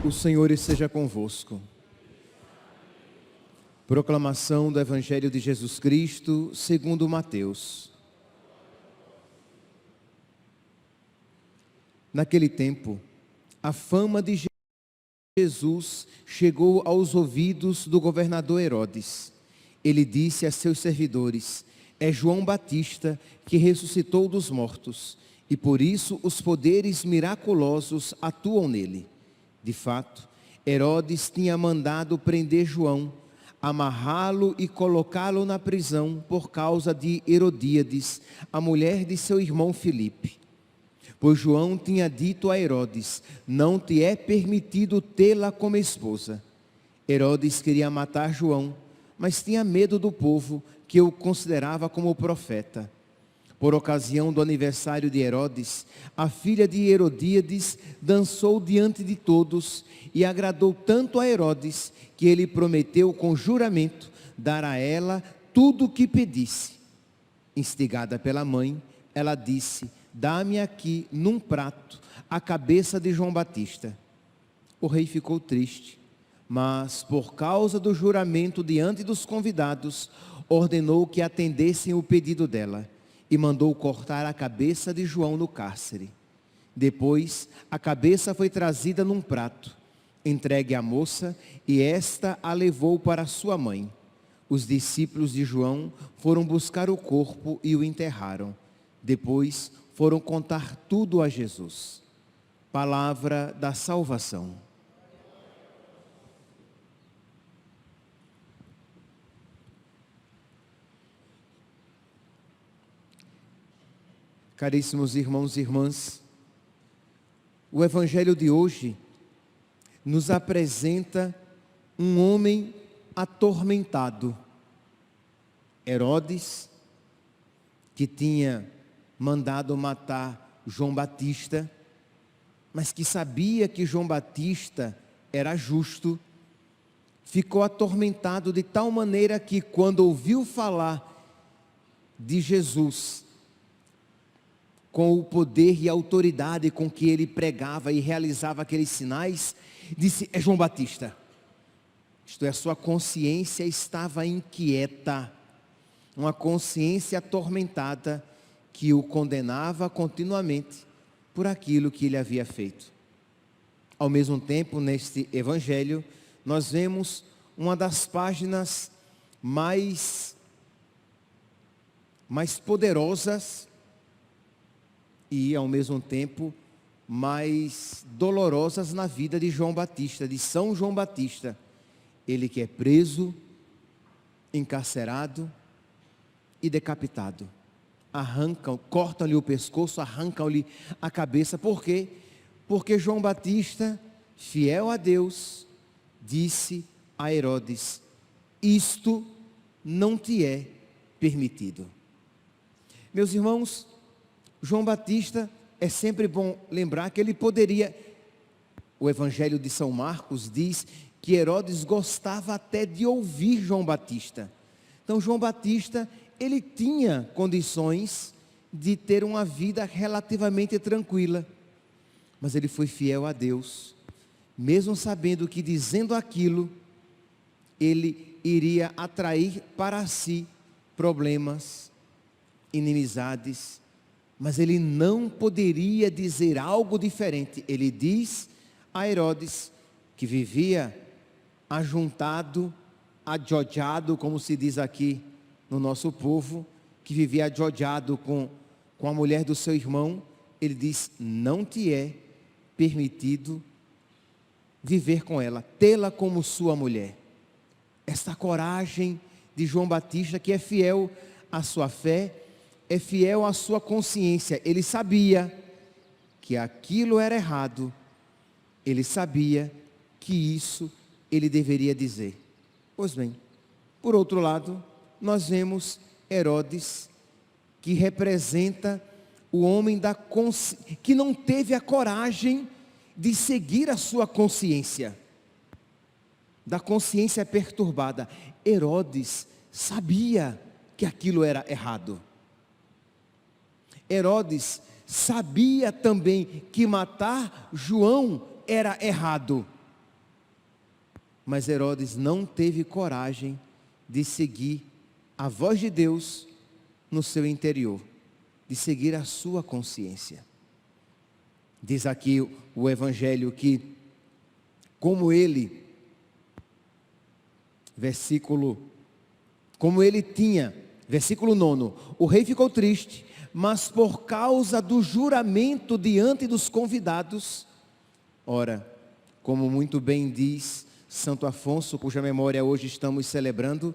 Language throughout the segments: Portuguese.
O Senhor esteja convosco. Proclamação do Evangelho de Jesus Cristo, segundo Mateus. Naquele tempo, a fama de Jesus chegou aos ouvidos do governador Herodes. Ele disse a seus servidores: é João Batista que ressuscitou dos mortos, e por isso os poderes miraculosos atuam nele. De fato, Herodes tinha mandado prender João, amarrá-lo e colocá-lo na prisão por causa de Herodíades, a mulher de seu irmão Filipe. Pois João tinha dito a Herodes: não te é permitido tê-la como esposa. Herodes queria matar João, mas tinha medo do povo, que o considerava como profeta. Por ocasião do aniversário de Herodes, a filha de Herodíades dançou diante de todos e agradou tanto a Herodes que ele prometeu com juramento dar a ela tudo o que pedisse. Instigada pela mãe, ela disse: dá-me aqui num prato a cabeça de João Batista. O rei ficou triste, mas por causa do juramento diante dos convidados, ordenou que atendessem o pedido dela e mandou cortar a cabeça de João no cárcere. Depois, a cabeça foi trazida num prato, entregue à moça, e esta a levou para sua mãe. Os discípulos de João foram buscar o corpo e o enterraram. Depois, foram contar tudo a Jesus. Palavra da salvação. Caríssimos irmãos e irmãs, o Evangelho de hoje nos apresenta um homem atormentado. Herodes, que tinha mandado matar João Batista, mas que sabia que João Batista era justo, ficou atormentado de tal maneira que, quando ouviu falar de Jesus, com o poder e a autoridade com que ele pregava e realizava aqueles sinais, disse: é João Batista. Isto é, sua consciência estava inquieta, uma consciência atormentada que o condenava continuamente por aquilo que ele havia feito. Ao mesmo tempo, neste Evangelho, nós vemos uma das páginas mais poderosas e, ao mesmo tempo, mais dolorosas na vida de João Batista, de São João Batista. Ele que é preso, encarcerado e decapitado. Cortam-lhe o pescoço, arrancam-lhe a cabeça. Por quê? Porque João Batista, fiel a Deus, disse a Herodes: isto não te é permitido. Meus irmãos, João Batista, é sempre bom lembrar que ele poderia, o Evangelho de São Marcos diz que Herodes gostava até de ouvir João Batista. Então João Batista, ele tinha condições de ter uma vida relativamente tranquila, mas ele foi fiel a Deus, mesmo sabendo que dizendo aquilo, ele iria atrair para si problemas, inimizades, mas ele não poderia dizer algo diferente. Ele diz a Herodes, que vivia ajuntado, adjojado, como se diz aqui no nosso povo, que vivia adjojado com a mulher do seu irmão. Ele diz: não te é permitido viver com ela, tê-la como sua mulher. Esta coragem de João Batista, que é fiel à sua fé, é fiel à sua consciência. Ele sabia que aquilo era errado, ele sabia que isso ele deveria dizer. Pois bem, por outro lado, nós vemos Herodes, que representa o homem que não teve a coragem de seguir a sua consciência, da consciência perturbada. Herodes sabia que aquilo era errado. Herodes sabia também que matar João era errado. Mas Herodes não teve coragem de seguir a voz de Deus no seu interior, de seguir a sua consciência. Diz aqui o Evangelho que, como ele tinha, versículo 9, o rei ficou triste, mas por causa do juramento diante dos convidados, ora, como muito bem diz Santo Afonso, cuja memória hoje estamos celebrando,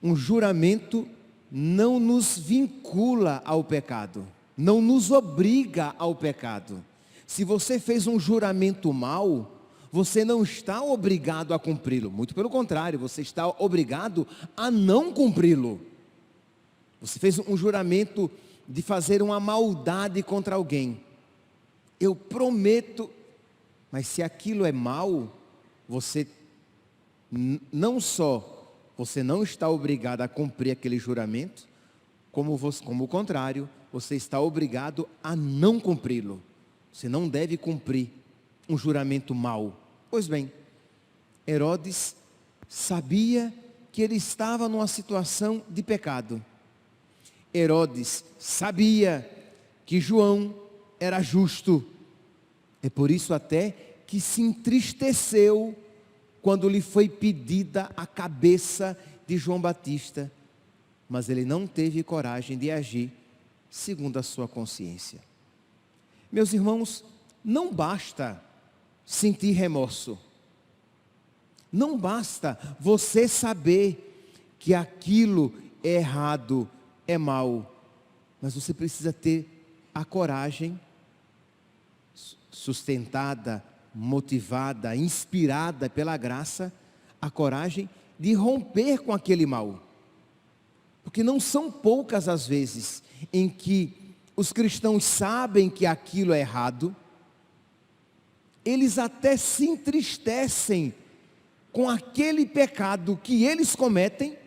um juramento não nos vincula ao pecado, não nos obriga ao pecado. Se você fez um juramento mau, você não está obrigado a cumpri-lo, muito pelo contrário, você está obrigado a não cumpri-lo. Você fez um juramento de fazer uma maldade contra alguém. Eu prometo, mas se aquilo é mal, você não só, você não está obrigado a cumprir aquele juramento, como o contrário, você está obrigado a não cumpri-lo. Você não deve cumprir um juramento mau. Pois bem, Herodes sabia que ele estava numa situação de pecado. Herodes sabia que João era justo. É por isso até que se entristeceu quando lhe foi pedida a cabeça de João Batista. Mas ele não teve coragem de agir segundo a sua consciência. Meus irmãos, não basta sentir remorso. Não basta você saber que aquilo é errado, é mal. Mas você precisa ter a coragem, sustentada, motivada, inspirada pela graça, a coragem de romper com aquele mal. Porque não são poucas as vezes em que os cristãos sabem que aquilo é errado, eles até se entristecem com aquele pecado que eles cometem,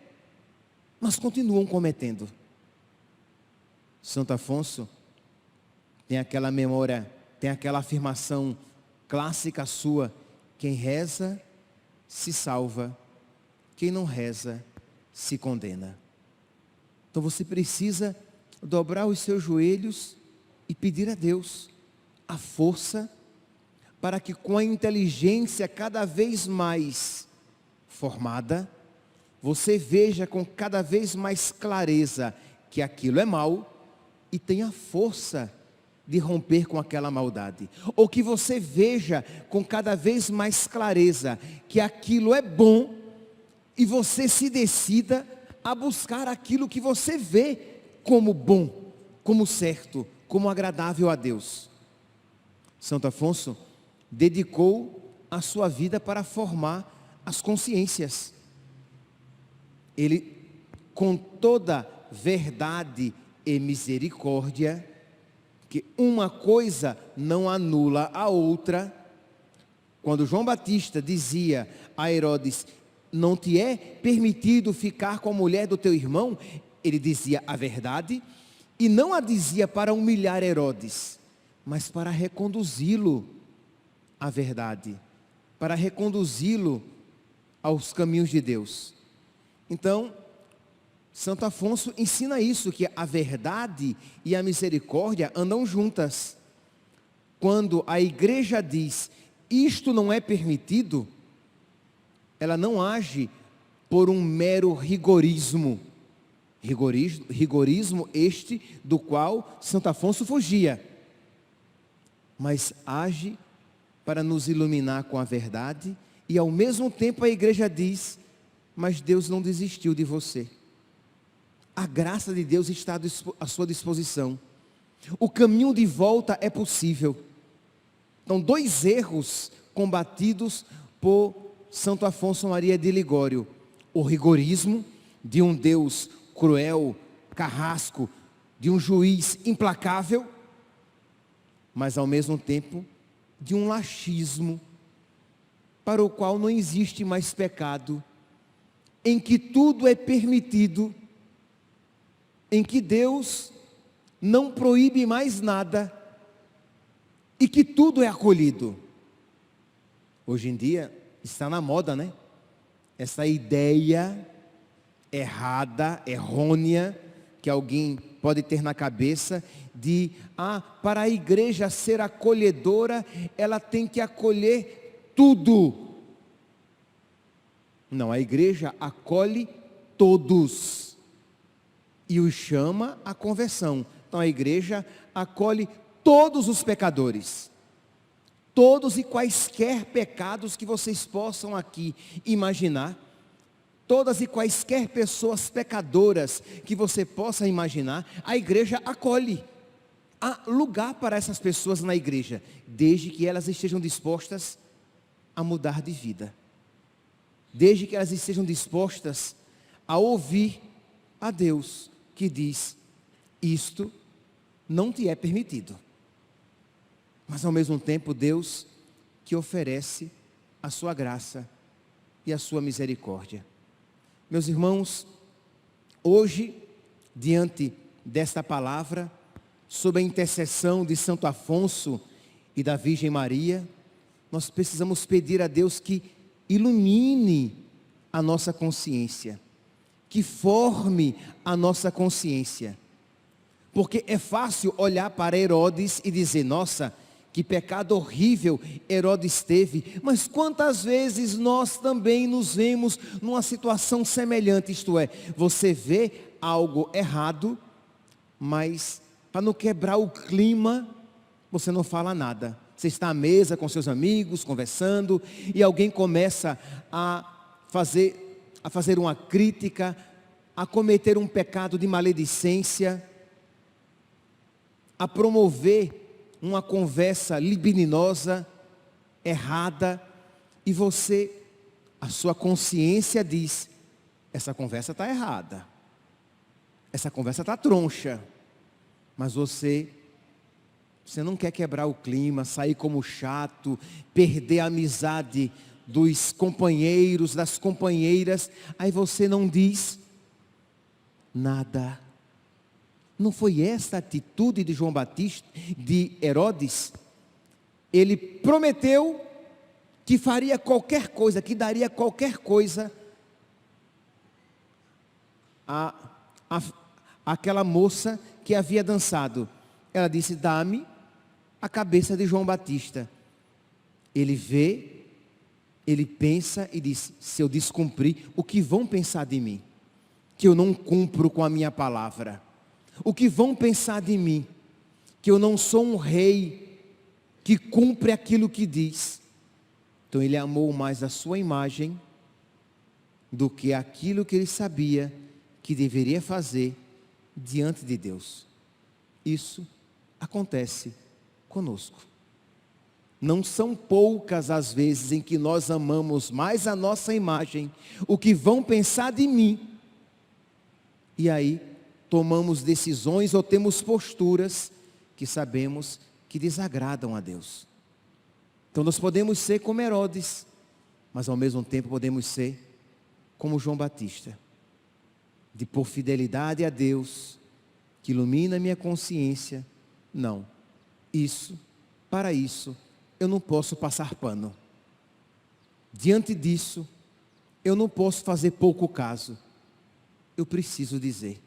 mas continuam cometendo. Santo Afonso tem aquela memória, tem aquela afirmação clássica sua: quem reza se salva, quem não reza se condena. Então você precisa dobrar os seus joelhos e pedir a Deus a força para que, com a inteligência cada vez mais formada, você veja com cada vez mais clareza que aquilo é mal e tenha força de romper com aquela maldade. Ou que você veja com cada vez mais clareza que aquilo é bom e você se decida a buscar aquilo que você vê como bom, como certo, como agradável a Deus. Santo Afonso dedicou a sua vida para formar as consciências. Ele, com toda verdade e misericórdia, que uma coisa não anula a outra, quando João Batista dizia a Herodes: não te é permitido ficar com a mulher do teu irmão, ele dizia a verdade, e não a dizia para humilhar Herodes, mas para reconduzi-lo à verdade, para reconduzi-lo aos caminhos de Deus. Então, Santo Afonso ensina isso, que a verdade e a misericórdia andam juntas. Quando a igreja diz, isto não é permitido, ela não age por um mero rigorismo. Rigorismo este do qual Santo Afonso fugia. Mas age para nos iluminar com a verdade, e ao mesmo tempo a igreja diz, mas Deus não desistiu de você. A graça de Deus está à sua disposição. O caminho de volta é possível. Então, 2 erros combatidos por Santo Afonso Maria de Ligório: o rigorismo de um Deus cruel, carrasco, de um juiz implacável, mas ao mesmo tempo de um laxismo para o qual não existe mais pecado, em que tudo é permitido, em que Deus não proíbe mais nada e que tudo é acolhido. Hoje em dia, está na moda, né? Essa ideia errada, errônea, que alguém pode ter na cabeça, de, para a igreja ser acolhedora, ela tem que acolher tudo. Não, a igreja acolhe todos e os chama à conversão. Então a igreja acolhe todos os pecadores, todos e quaisquer pecados que vocês possam aqui imaginar, todas e quaisquer pessoas pecadoras que você possa imaginar, a igreja acolhe. Há lugar para essas pessoas na igreja, desde que elas estejam dispostas a mudar de vida, desde que elas estejam dispostas a ouvir a Deus, que diz: isto não te é permitido. Mas ao mesmo tempo, Deus que oferece a sua graça e a sua misericórdia. Meus irmãos, hoje, diante desta palavra, sob a intercessão de Santo Afonso e da Virgem Maria, nós precisamos pedir a Deus que ilumine a nossa consciência, que forme a nossa consciência. Porque é fácil olhar para Herodes e dizer: nossa, que pecado horrível Herodes teve. Mas quantas vezes nós também nos vemos numa situação semelhante, isto é, você vê algo errado, mas para não quebrar o clima, você não fala nada. Você está à mesa com seus amigos, conversando, e alguém começa a fazer uma crítica, a cometer um pecado de maledicência, a promover uma conversa libidinosa, errada, e você, a sua consciência diz: essa conversa está errada, essa conversa está troncha, mas você não quer quebrar o clima, sair como chato, perder a amizade dos companheiros, das companheiras, aí você não diz nada. Não foi esta a atitude de João Batista, de Herodes? Ele prometeu que faria qualquer coisa, que daria qualquer coisa àquela moça que havia dançado. Ela disse: dá-me a cabeça de João Batista. Ele vê, ele pensa e diz: se eu descumprir, o que vão pensar de mim? Que eu não cumpro com a minha palavra. O que vão pensar de mim? Que eu não sou um rei que cumpre aquilo que diz. Então ele amou mais a sua imagem do que aquilo que ele sabia que deveria fazer diante de Deus. Isso acontece conosco. Não são poucas as vezes em que nós amamos mais a nossa imagem, o que vão pensar de mim, e aí tomamos decisões ou temos posturas que sabemos que desagradam a Deus. Então nós podemos ser como Herodes, mas ao mesmo tempo podemos ser como João Batista, de por fidelidade a Deus, que ilumina a minha consciência. Não, para isso, eu não posso passar pano. Diante disso, eu não posso fazer pouco caso. Eu preciso dizer,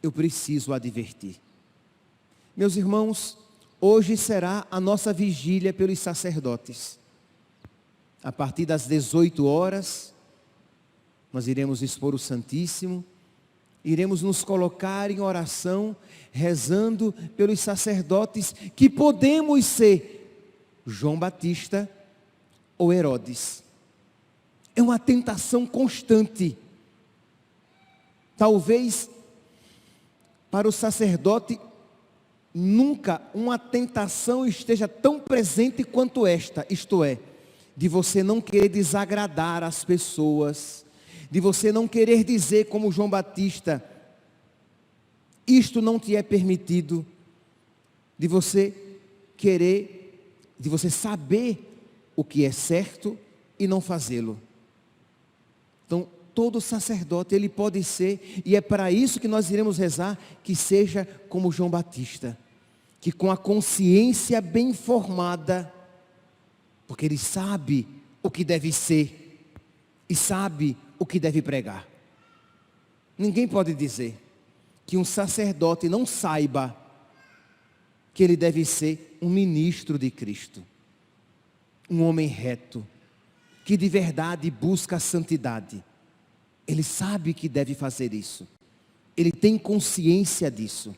eu preciso advertir. Meus irmãos, hoje será a nossa vigília pelos sacerdotes. A partir das 18 horas, nós iremos expor o Santíssimo, iremos nos colocar em oração, rezando pelos sacerdotes, que podemos ser João Batista ou Herodes. É uma tentação constante. Talvez para o sacerdote nunca uma tentação esteja tão presente quanto esta, isto é, de você não querer desagradar as pessoas, de você não querer dizer como João Batista: isto não te é permitido, de você saber o que é certo e não fazê-lo. Então, todo sacerdote, ele pode ser, e é para isso que nós iremos rezar, que seja como João Batista, que com a consciência bem formada, porque ele sabe o que deve ser e sabe o que deve pregar. Ninguém pode dizer que um sacerdote não saiba que ele deve ser um ministro de Cristo, um homem reto, que de verdade busca a santidade. Ele sabe que deve fazer isso, ele tem consciência disso.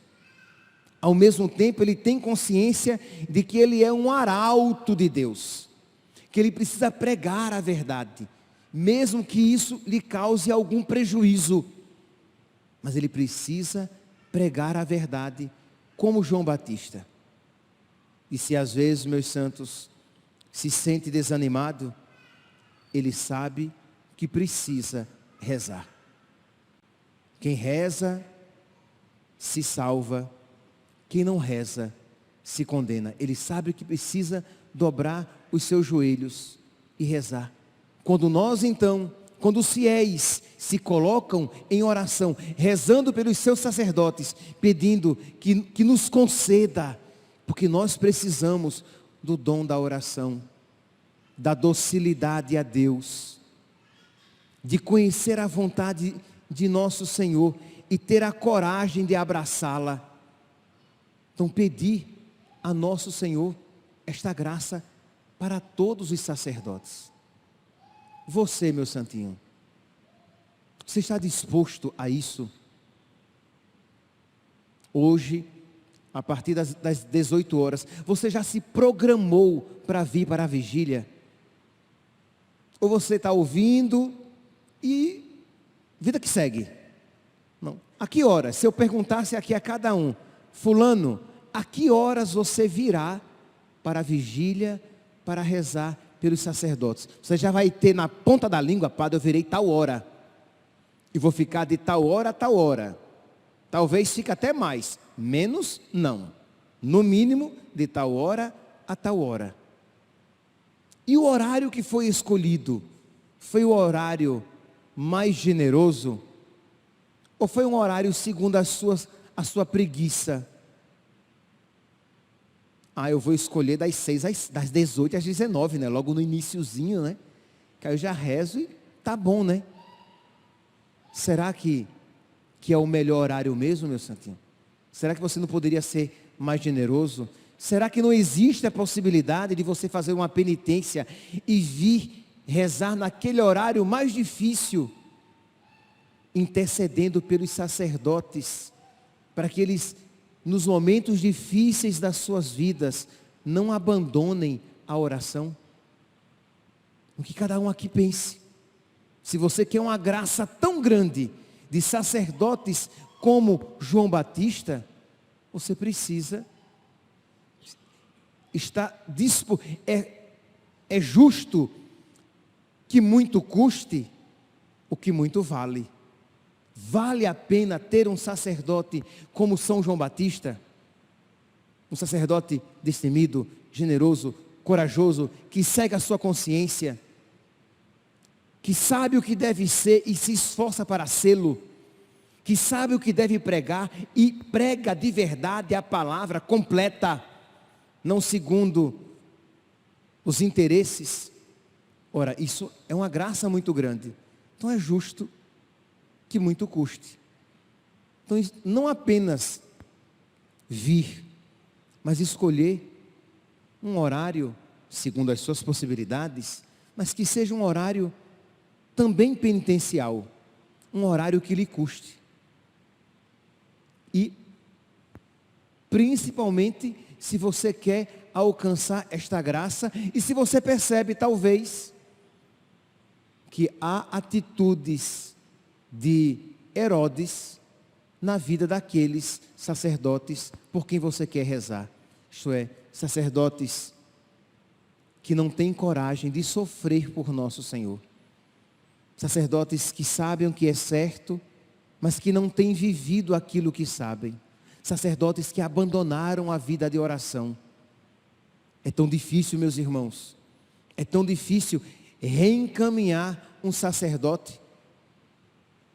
Ao mesmo tempo, ele tem consciência de que ele é um arauto de Deus, que ele precisa pregar a verdade, mesmo que isso lhe cause algum prejuízo. Mas ele precisa pregar a verdade como João Batista. E se às vezes, meus santos, se sente desanimado, ele sabe que precisa rezar. Quem reza se salva, quem não reza se condena. Ele sabe que precisa dobrar os seus joelhos e rezar. Quando os fiéis se colocam em oração, rezando pelos seus sacerdotes, pedindo que nos conceda, porque nós precisamos do dom da oração, da docilidade a Deus, de conhecer a vontade de nosso Senhor e ter a coragem de abraçá-la. Então, pedir a nosso Senhor esta graça para todos os sacerdotes. Você, meu santinho, você está disposto a isso? Hoje, a partir das 18 horas, você já se programou para vir para a vigília? Ou você está ouvindo e vida que segue? Não. A que horas? Se eu perguntasse aqui a cada um, fulano, a que horas você virá para a vigília, para rezar pelos sacerdotes? Você já vai ter na ponta da língua, padre, eu virei tal hora. E vou ficar de tal hora a tal hora. Talvez fique até mais. Menos, não. No mínimo, de tal hora a tal hora. E o horário que foi escolhido, foi o horário mais generoso? Ou foi um horário segundo a sua preguiça? Eu vou escolher das 18 às 19, né? Logo no iniciozinho, né? Que aí eu já rezo e tá bom, né? Será que é o melhor horário mesmo, meu santinho? Será que você não poderia ser mais generoso? Será que não existe a possibilidade de você fazer uma penitência e vir rezar naquele horário mais difícil, intercedendo pelos sacerdotes, para que eles, nos momentos difíceis das suas vidas, não abandonem a oração? O que cada um aqui pense. Se você quer uma graça tão grande de sacerdotes como João Batista, você precisa estar disposto. É justo que muito custe o que muito vale. Vale a pena ter um sacerdote como São João Batista? Um sacerdote destemido, generoso, corajoso, que segue a sua consciência, que sabe o que deve ser e se esforça para sê-lo, que sabe o que deve pregar e prega de verdade a palavra completa, não segundo os interesses. Ora, isso é uma graça muito grande. Então é justo que muito custe. Então, não apenas vir, mas escolher um horário segundo as suas possibilidades, mas que seja um horário também penitencial, um horário que lhe custe. E, principalmente, se você quer alcançar esta graça, e se você percebe, talvez, que há atitudes de Herodes na vida daqueles sacerdotes por quem você quer rezar. Isto é, sacerdotes que não têm coragem de sofrer por nosso Senhor. Sacerdotes que sabem o que é certo, mas que não têm vivido aquilo que sabem. Sacerdotes que abandonaram a vida de oração. É tão difícil, meus irmãos, é tão difícil reencaminhar um sacerdote,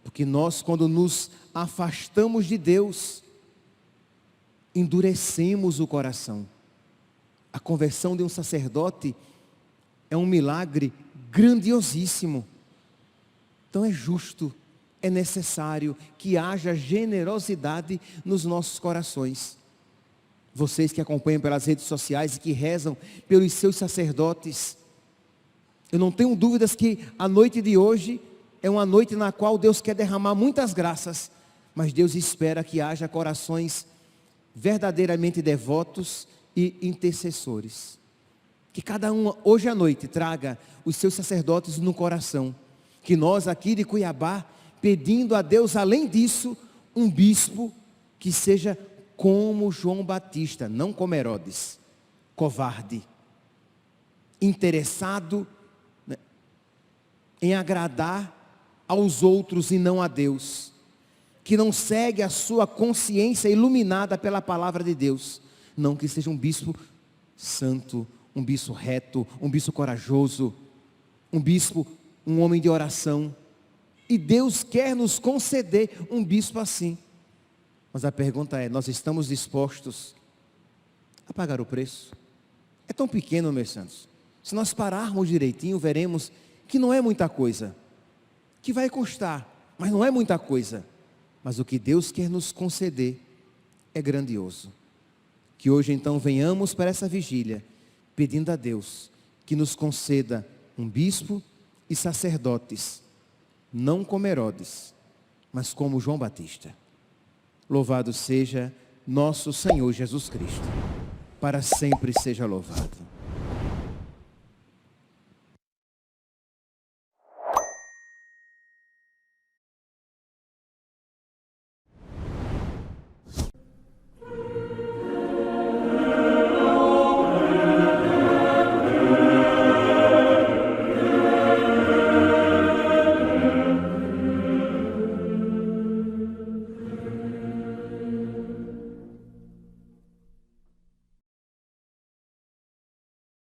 porque nós, quando nos afastamos de Deus, endurecemos o coração. A conversão de um sacerdote é um milagre grandiosíssimo. Então é justo, é necessário que haja generosidade nos nossos corações. Vocês que acompanham pelas redes sociais e que rezam pelos seus sacerdotes, eu não tenho dúvidas que a noite de hoje é uma noite na qual Deus quer derramar muitas graças, mas Deus espera que haja corações verdadeiramente devotos e intercessores. Que cada um hoje à noite traga os seus sacerdotes no coração. Que nós aqui de Cuiabá, pedindo a Deus, além disso, um bispo que seja como João Batista, não como Herodes, covarde, interessado, né, em agradar aos outros e não a Deus, que não segue a sua consciência iluminada pela palavra de Deus. Não, que seja um bispo santo, um bispo reto, um bispo corajoso, um bispo, um homem de oração. E Deus quer nos conceder um bispo assim. Mas a pergunta é, nós estamos dispostos a pagar o preço? É tão pequeno, meus santos. Se nós pararmos direitinho, veremos que não é muita coisa. Que vai custar, mas não é muita coisa. Mas o que Deus quer nos conceder é grandioso. Que hoje então venhamos para essa vigília, pedindo a Deus que nos conceda um bispo e sacerdotes, não como Herodes, mas como João Batista. Louvado seja nosso Senhor Jesus Cristo, para sempre seja louvado.